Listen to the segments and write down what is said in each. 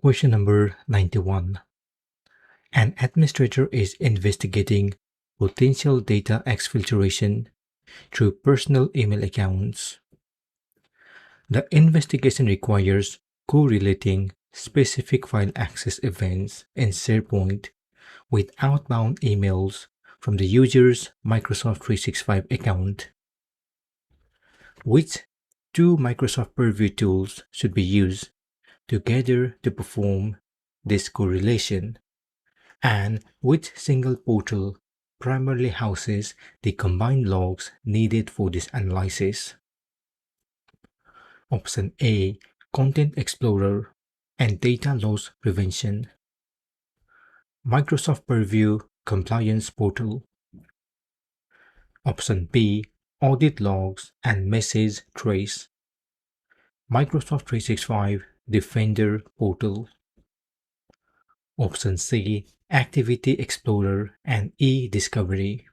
Question number 91. An administrator is investigating potential data exfiltration through personal email accounts. The investigation requires correlating specific file access events in SharePoint with outbound emails from the user's Microsoft 365 account. Which two Microsoft Purview tools should be used together to perform this correlation, and which single portal primarily houses the combined logs needed for this analysis? Option A, Content Explorer and Data Loss Prevention. Microsoft Purview Compliance Portal. Option B, Audit Logs and Message Trace. Microsoft 365 Defender Portal. Option C, Activity Explorer and e-Discovery.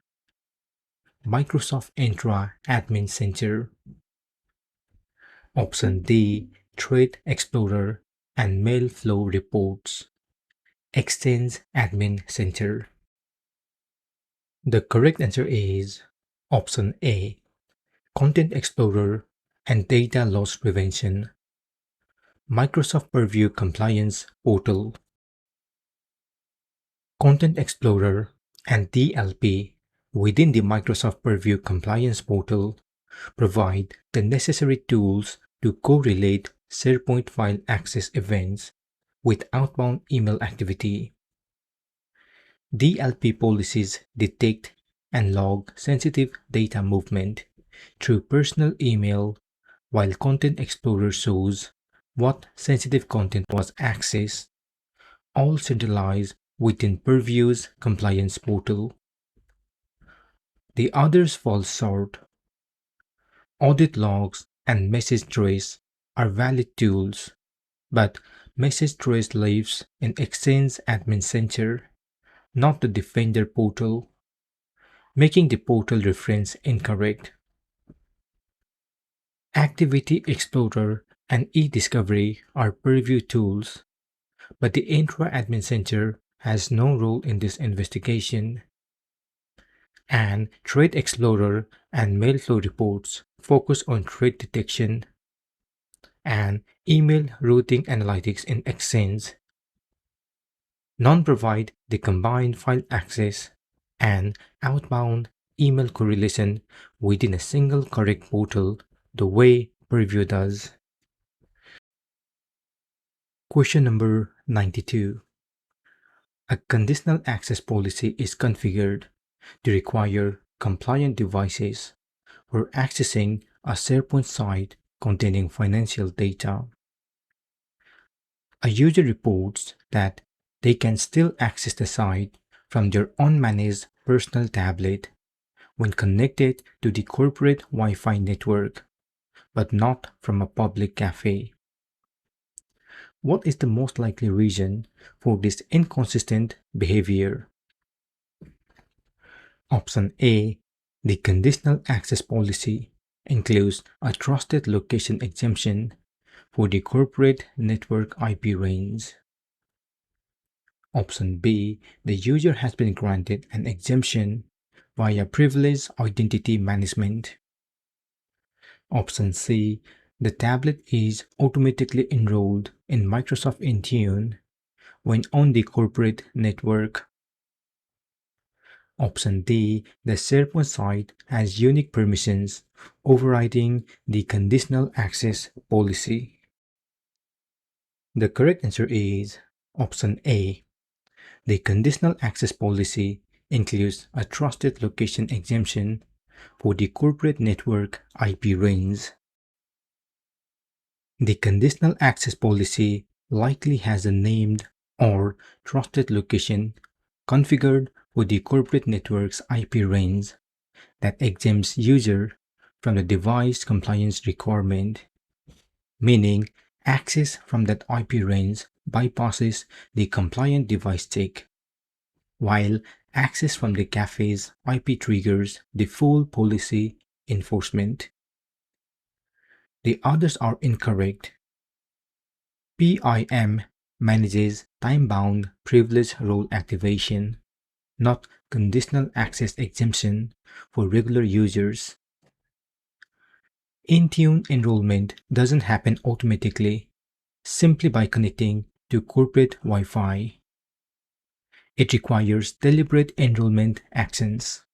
Microsoft Entra Admin Center. Option D, Thread Explorer and Mail Flow Reports. Exchange Admin Center. The correct answer is option A, Content Explorer and Data Loss Prevention. Microsoft Purview Compliance Portal. Content Explorer and DLP within the Microsoft Purview Compliance Portal provide the necessary tools to correlate SharePoint file access events with outbound email activity. DLP policies detect and log sensitive data movement through personal email, while Content Explorer shows what sensitive content was accessed, all centralized within Purview's compliance portal. The others fall short. Audit logs and message trace are valid tools, but message trace lives in Exchange Admin Center, not the Defender portal, making the portal reference incorrect. Activity Explorer and e-Discovery are Purview tools, but the Entra Admin Center has no role in this investigation. And Thread Explorer and Mail Flow Reports focus on thread detection and email routing analytics in Exchange. None provide the combined file access and outbound email correlation within a single correct portal the way Purview does. Question number 92. A conditional access policy is configured to require compliant devices for accessing a SharePoint site containing financial data. A user reports that they can still access the site from their unmanaged personal tablet when connected to the corporate Wi-Fi network, but not from a public cafe. What is the most likely reason for this inconsistent behavior? Option A, the conditional access policy includes a trusted location exemption for the corporate network IP range. Option B, the user has been granted an exemption via privileged identity management. Option C, the tablet is automatically enrolled in Microsoft Intune when on the corporate network. Option D, the SharePoint site has unique permissions overriding the conditional access policy. The correct answer is option A. The conditional access policy includes a trusted location exemption for the corporate network IP range. The conditional access policy likely has a named or trusted location configured for the corporate network's IP range that exempts user from the device compliance requirement, meaning access from that IP range bypasses the compliant device check, while access from the cafe's IP triggers the full policy enforcement. The others are incorrect. PIM manages time-bound privilege role activation, not conditional access exemption for regular users. Intune enrollment doesn't happen automatically simply by connecting to corporate Wi-Fi. It requires deliberate enrollment actions,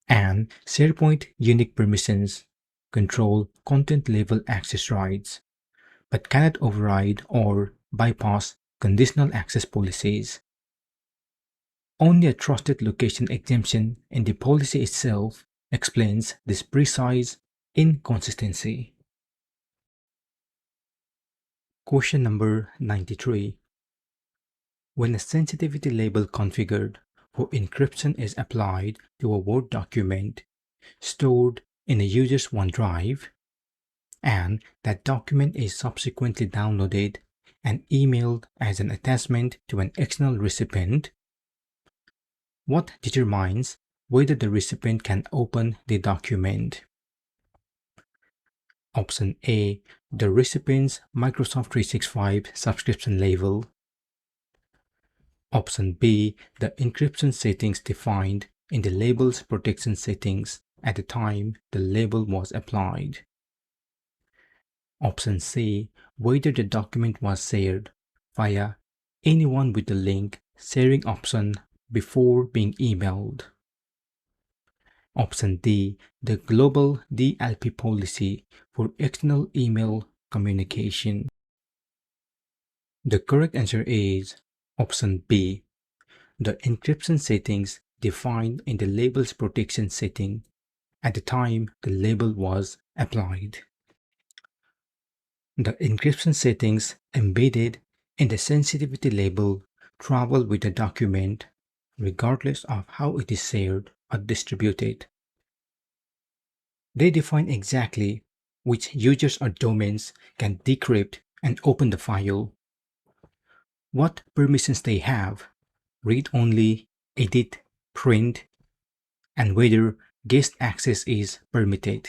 and SharePoint unique permissions control content-level access rights, but cannot override or bypass conditional access policies. Only a trusted location exemption in the policy itself explains this precise inconsistency. Question number 93. When a sensitivity label configured for encryption is applied to a Word document stored in a user's OneDrive, and that document is subsequently downloaded and emailed as an attachment to an external recipient, what determines whether the recipient can open the document? Option A, the recipient's Microsoft 365 subscription label. Option B, the encryption settings defined in the label's protection settings at the time the label was applied. Option C, whether the document was shared via anyone with the link sharing option before being emailed. Option D, the global DLP policy for external email communication. The correct answer is option B, the encryption settings defined in the label's protection setting at the time the label was applied. The encryption settings embedded in the sensitivity label travel with the document regardless of how it is shared or distributed. They define exactly which users or domains can decrypt and open the file, what permissions they have, read only, edit, print, and whether guest access is permitted.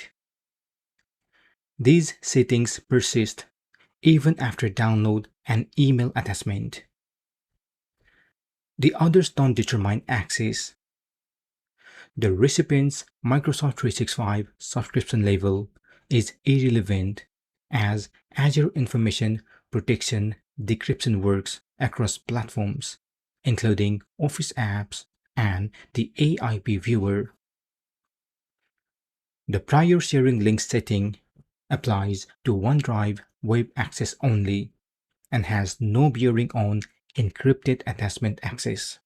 These settings persist even after download and email attachment. The others don't determine access. The recipient's Microsoft 365 subscription label is irrelevant as Azure Information Protection decryption works across platforms, including Office apps and the AIP viewer. The prior sharing link setting applies to OneDrive web access only and has no bearing on encrypted attachment access.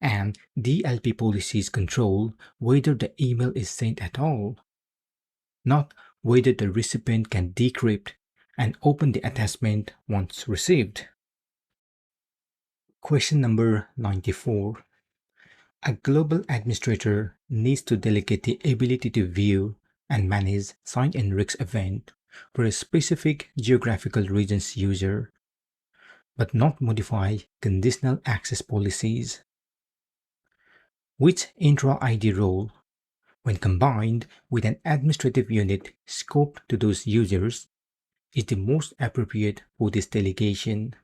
And DLP policies control whether the email is sent at all, not whether the recipient can decrypt and open the attachment once received. Question number 94. A global administrator needs to delegate the ability to view and manage sign-in risk event for a specific geographical region's user, but not modify conditional access policies. Which intra-ID role, when combined with an administrative unit scoped to those users, is the most appropriate for this delegation?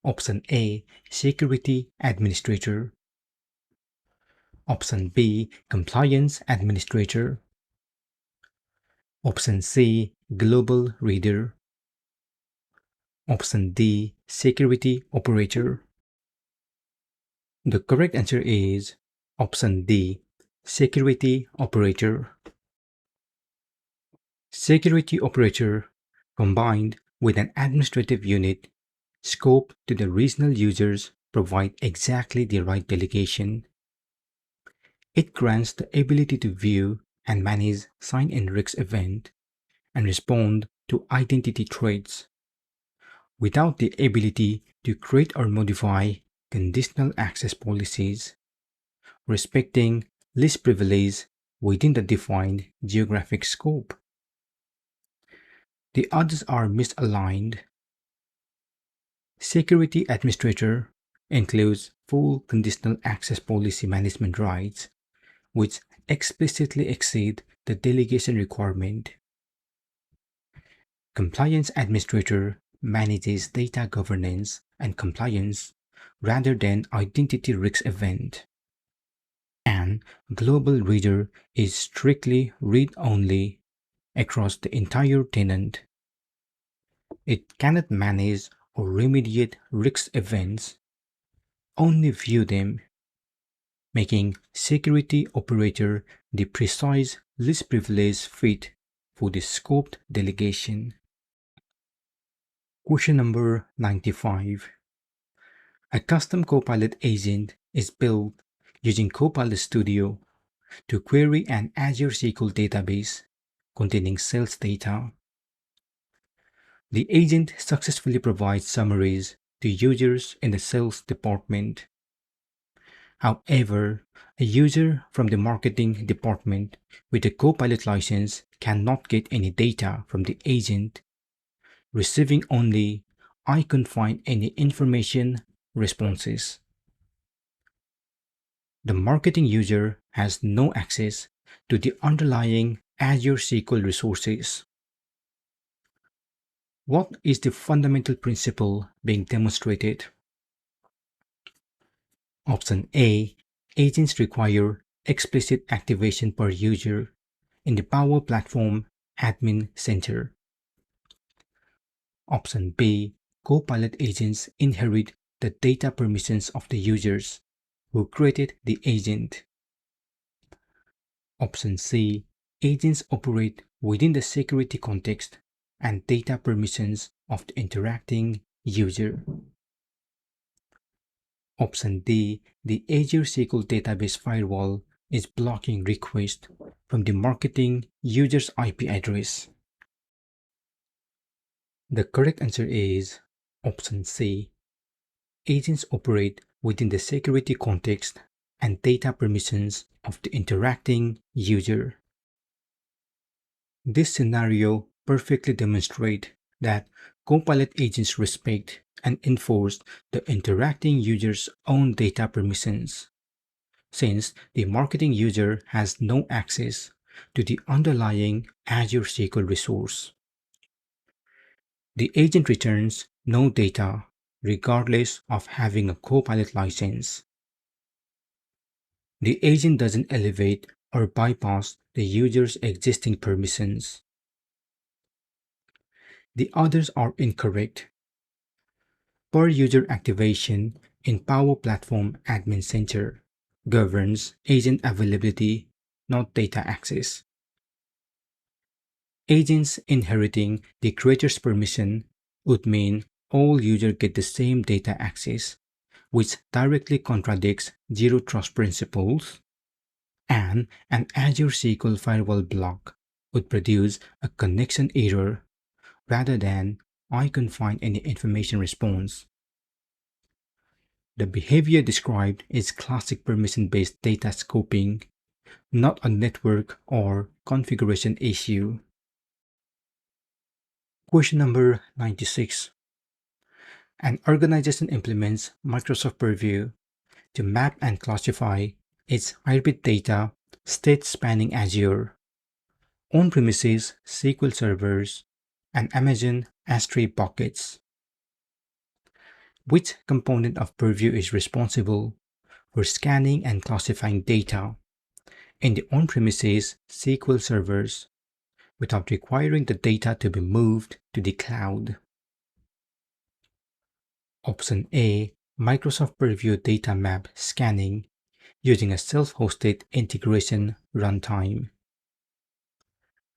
Option A, Security Administrator. Option B, Compliance Administrator. Option C, Global Reader. Option D, Security Operator. The correct answer is option D, Security Operator. Security Operator, combined with an administrative unit scoped to the regional users, provide exactly the right delegation. It grants the ability to view and manage sign-in risk event and respond to identity threats without the ability to create or modify conditional access policies, respecting least privilege within the defined geographic scope. The others are misaligned. Security Administrator includes full conditional access policy management rights, which explicitly exceed the delegation requirement. Compliance Administrator manages data governance and compliance rather than identity risk event. And Global Reader is strictly read-only across the entire tenant. It cannot manage or remediate risk events, only view them, making Security Operator the precise least privilege fit for the scoped delegation. Question number 95. A custom Copilot agent is built using Copilot Studio to query an Azure SQL database containing sales data. The agent successfully provides summaries to users in the sales department. However, a user from the marketing department with a Copilot license cannot get any data from the agent, receiving only "I can't find any information" responses. The marketing user has no access to the underlying Azure SQL resources. What is the fundamental principle being demonstrated? Option A. Agents require explicit activation per user in the Power Platform Admin Center. Option B. Copilot agents inherit the data permissions of the users who created the agent. Option C. Agents operate within the security context and data permissions of the interacting user. Option D. The Azure SQL Database Firewall is blocking requests from the marketing user's IP address. The correct answer is option C. Agents operate within the security context and data permissions of the interacting user. This scenario perfectly demonstrates that Copilot agents respect and enforce the interacting user's own data permissions, since the marketing user has no access to the underlying Azure SQL resource. The agent returns no data regardless of having a Copilot license. The agent doesn't elevate or bypass the user's existing permissions. The others are incorrect. Per user activation in Power Platform Admin Center governs agent availability, not data access. Agents inheriting the creator's permission would mean all users get the same data access, which directly contradicts zero trust principles, and an Azure SQL firewall block would produce a connection error rather than "I can't find any information" response. The behavior described is classic permission-based data scoping, not a network or configuration issue. Question number 96. An organization implements Microsoft Purview to map and classify its hybrid data state spanning Azure, on-premises SQL servers, and Amazon S3 buckets. Which component of Purview is responsible for scanning and classifying data in the on-premises SQL servers without requiring the data to be moved to the cloud? Option A. Microsoft Purview Data Map Scanning using a self-hosted integration runtime.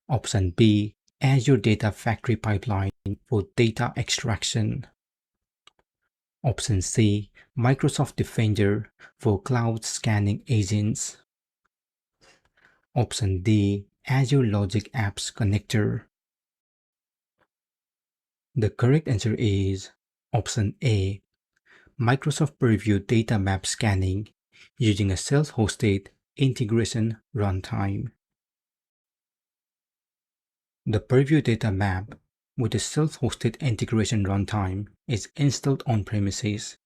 Option B. Azure Data Factory Pipeline for data extraction. Option C. Microsoft Defender for cloud scanning agents. Option D. Azure Logic Apps Connector. The correct answer is option A. Microsoft Purview Data Map Scanning using a self-hosted integration runtime. The Purview Data Map with a self-hosted integration runtime is installed on-premises,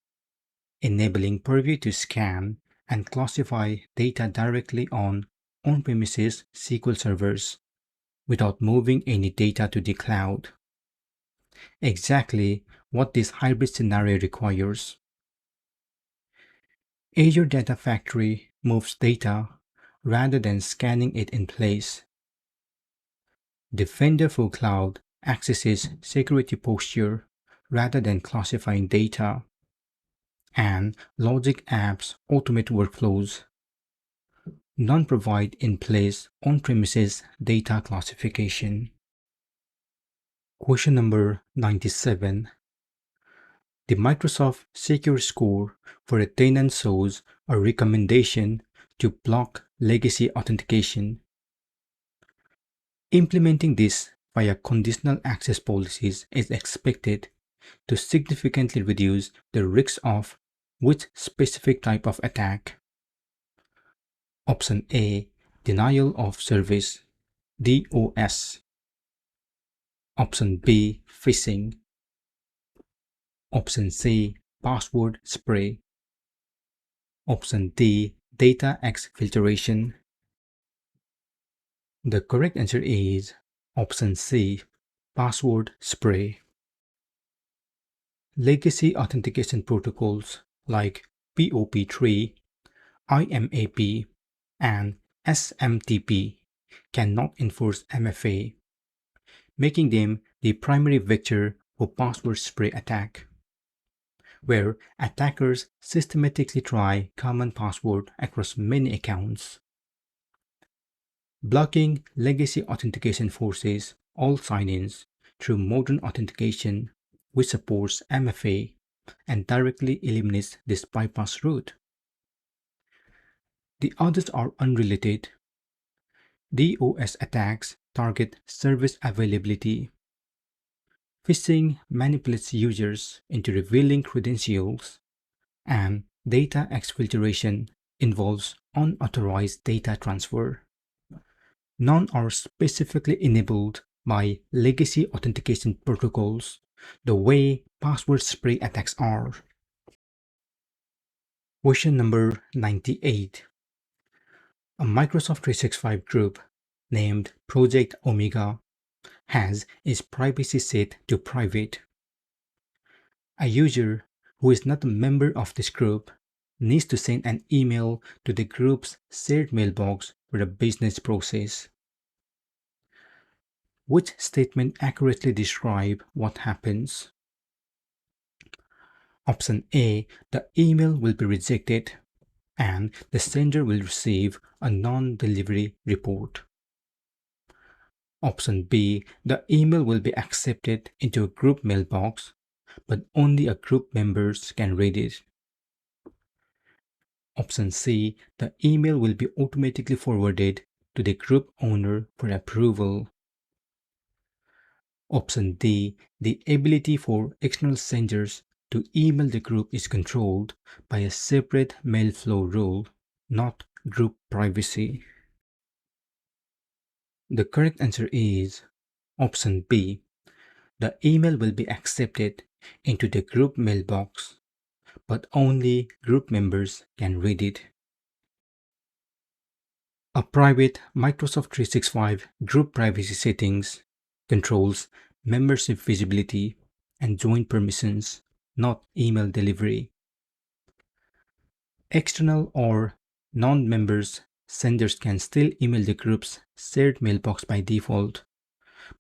enabling Purview to scan and classify data directly on-premises SQL servers without moving any data to the cloud. exactly what this hybrid scenario requires. Azure Data Factory moves data rather than scanning it in place. Defender for Cloud accesses security posture rather than classifying data. And Logic Apps automate workflows. None provide in place on-premises data classification. Question number 97. The Microsoft Secure Score for a tenant shows a recommendation to block legacy authentication. Implementing this via conditional access policies is expected to significantly reduce the risk of which specific type of attack. Option A, Denial of Service, DOS. Option B, Phishing. Option C, Password Spray. Option D, Data Exfiltration. The correct answer is option C, Password Spray. Legacy authentication protocols like POP3, IMAP, and SMTP cannot enforce MFA, making them the primary vector for password spray attack, where attackers systematically try common password across many accounts. Blocking legacy authentication forces all sign-ins through modern authentication, which supports MFA and directly eliminates this bypass route. The others are unrelated. DOS attacks target service availability. Phishing manipulates users into revealing credentials, and data exfiltration involves unauthorized data transfer. None are specifically enabled by legacy authentication protocols the way password spray attacks are. Question number 98. A Microsoft 365 group named Project Omega has its privacy set to private. A user who is not a member of this group needs to send an email to the group's shared mailbox for a business process. Which statement accurately describes what happens? Option A, the email will be rejected and the sender will receive a non-delivery report. Option B, the email will be accepted into a group mailbox, but only a group members can read it. Option C, the email will be automatically forwarded to the group owner for approval. Option D, the ability for external senders to email the group is controlled by a separate mail flow rule, not group privacy. The correct answer is option B. The email will be accepted into the group mailbox, but only group members can read it. A private Microsoft 365 group privacy settings controls membership visibility and join permissions, not email delivery. External or non-members senders can still email the group's shared mailbox by default,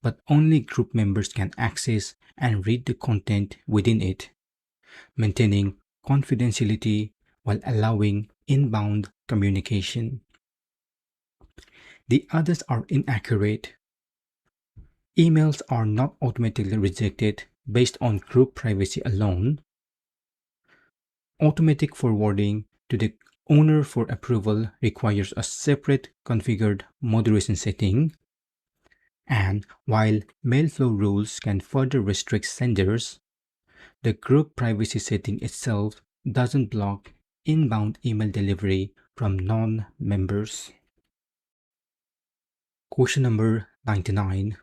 but only group members can access and read the content within it, maintaining confidentiality while allowing inbound communication. The others are inaccurate. Emails are not automatically rejected based on group privacy alone. Automatic forwarding to the owner for approval requires a separate configured moderation setting. And while mail flow rules can further restrict senders, the group privacy setting itself doesn't block inbound email delivery from non-members. Question number 99.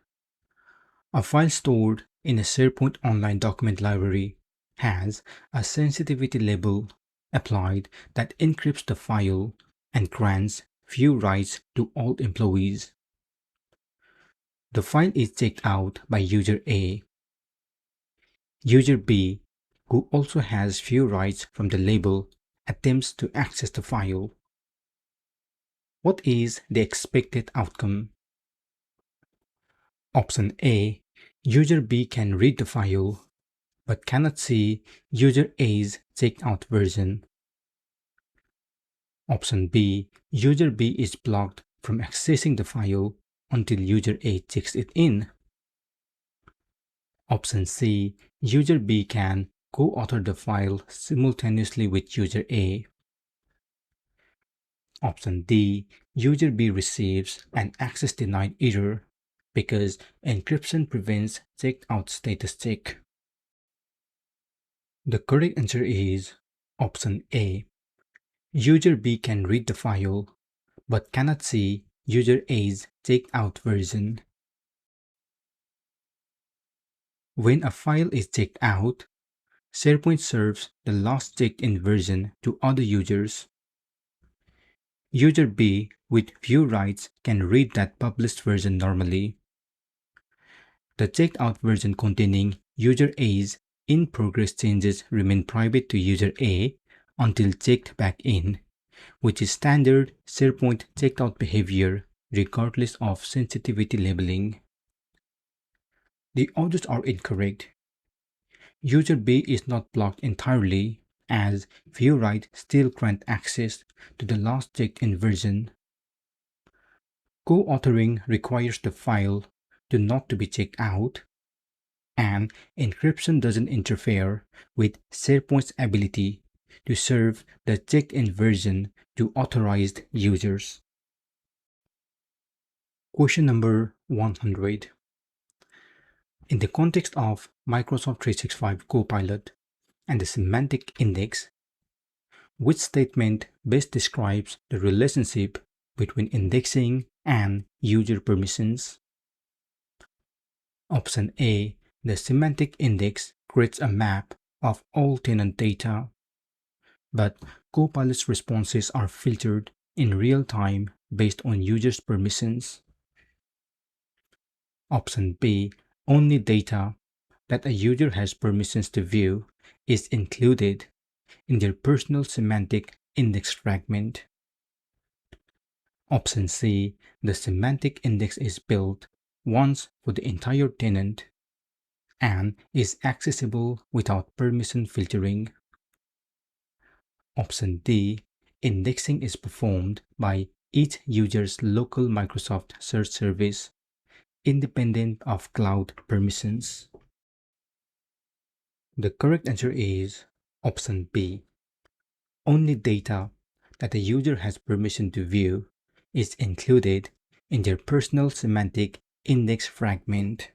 A file stored in a SharePoint Online document library has a sensitivity label applied that encrypts the file and grants few rights to all employees. The file is checked out by user A. User B, who also has few rights from the label, attempts to access the file. What is the expected outcome? Option A, user B can read the file but cannot see user A's checked out version. Option B, user B is blocked from accessing the file until user A checks it in. Option C, user B can co-author the file simultaneously with user A. Option D, user B receives an access denied error because encryption prevents checked out status check. The correct answer is option A. User B can read the file but cannot see user A's checked out version. When a file is checked out, SharePoint serves the last checked-in version to other users. User B with few rights can read that published version normally. The checked out version containing user A's in-progress changes remain private to user A until checked back in, which is standard SharePoint checked out behavior regardless of sensitivity labeling. The others are incorrect. User B is not blocked entirely, as few rights still grant access to the last checked-in version. Co-authoring requires the file to not to be checked out, and encryption doesn't interfere with SharePoint's ability to serve the checked-in version to authorized users. Question number 100. In the context of Microsoft 365 Copilot and the semantic index, which statement best describes the relationship between indexing and user permissions? Option A, the semantic index creates a map of all tenant data, but Copilot's responses are filtered in real time based on users' permissions. Option B, only data that a user has permissions to view is included in their personal semantic index fragment. Option C, the semantic index is built once for the entire tenant and is accessible without permission filtering. Option D, indexing is performed by each user's local Microsoft search service, independent of cloud permissions. The correct answer is option B. Only data that a user has permission to view is included in their personal semantic index fragment.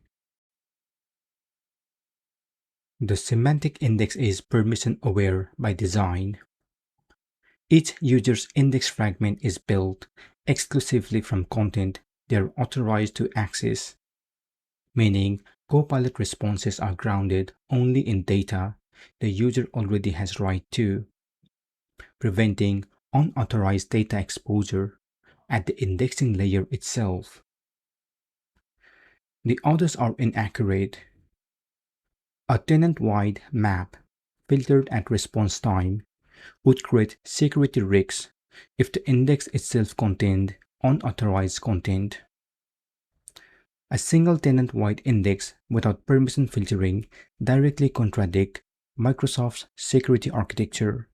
The semantic index is permission-aware by design. Each user's index fragment is built exclusively from content they are authorized to access, meaning Copilot responses are grounded only in data the user already has right to, preventing unauthorized data exposure at the indexing layer itself. The others are inaccurate. A tenant-wide map filtered at response time would create security risks if the index itself contained unauthorized content. A single tenant-wide index without permission filtering directly contradicts Microsoft's security architecture,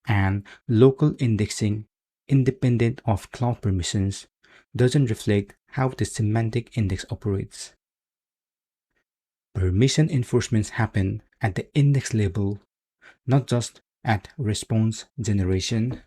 and local indexing independent of cloud permissions doesn't reflect how the semantic index operates. Permission enforcements happen at the index level, not just at response generation.